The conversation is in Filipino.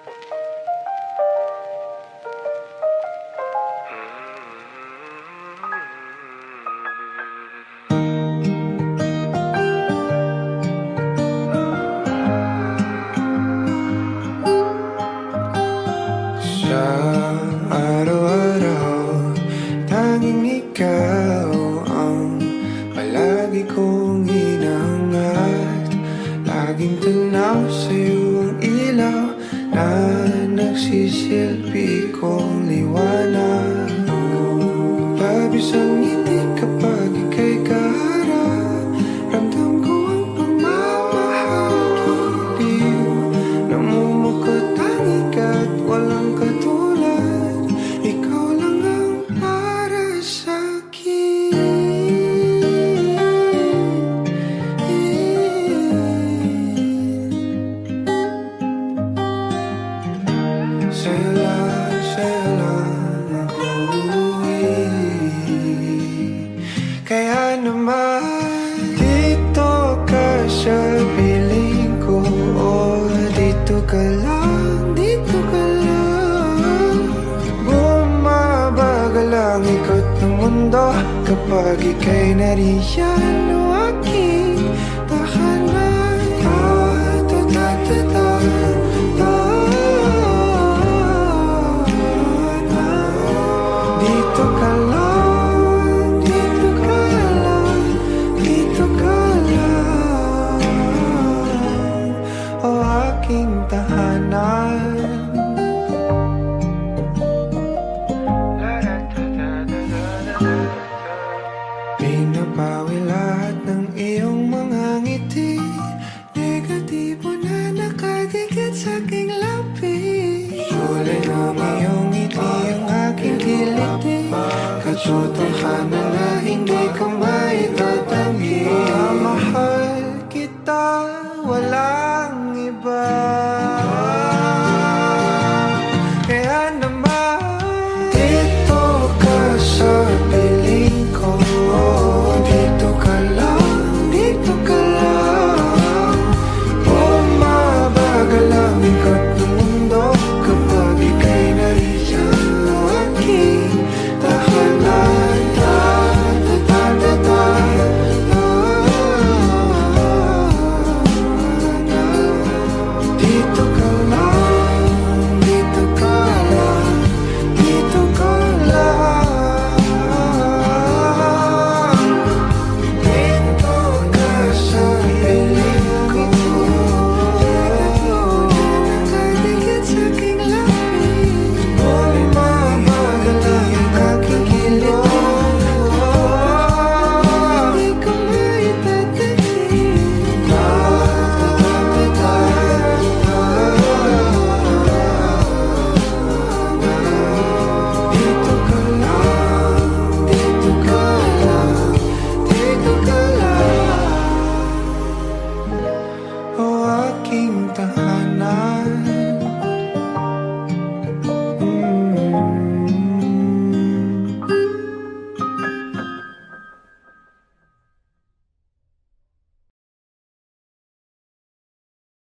Sa araw-araw, tanging ikaw ang palagi kong hinahangat. Laging tanaw sa'yo ang ilaw na nagsisilbi kong liwanag. Labis ang ngiti kapag ika'y kaharap. Ramdam ko ang pagmamahal, giliw. Namumukot ang ikat, walang katulad. Ikaw lang ang para sa'kin. Sa'yo lang ako kaya naman dito ka sa piling ko. Oh, dito ka lang, dito ka lang. Bumabagal ang ikot ng mundo kapag ika'y nariyan. O aking tahanan. Dito ka lang, dito ka lang, dito ka lang. O aking tahanan. Binabawi lahat ng iyong mga ngiti. Negatibo na nakadikit sa aking labi. Kulay ng iyong ngiti ang aking kiliti. Katotohanan na hindi ko maitatanggi. Mahal kita, walang iba. Kaya naman dito ka sa piling ko. Dito ka lang, dito ka lang. Bumabagal ang ikot ng mundo kapag ika'y nariyan. O aking tahanan. Dito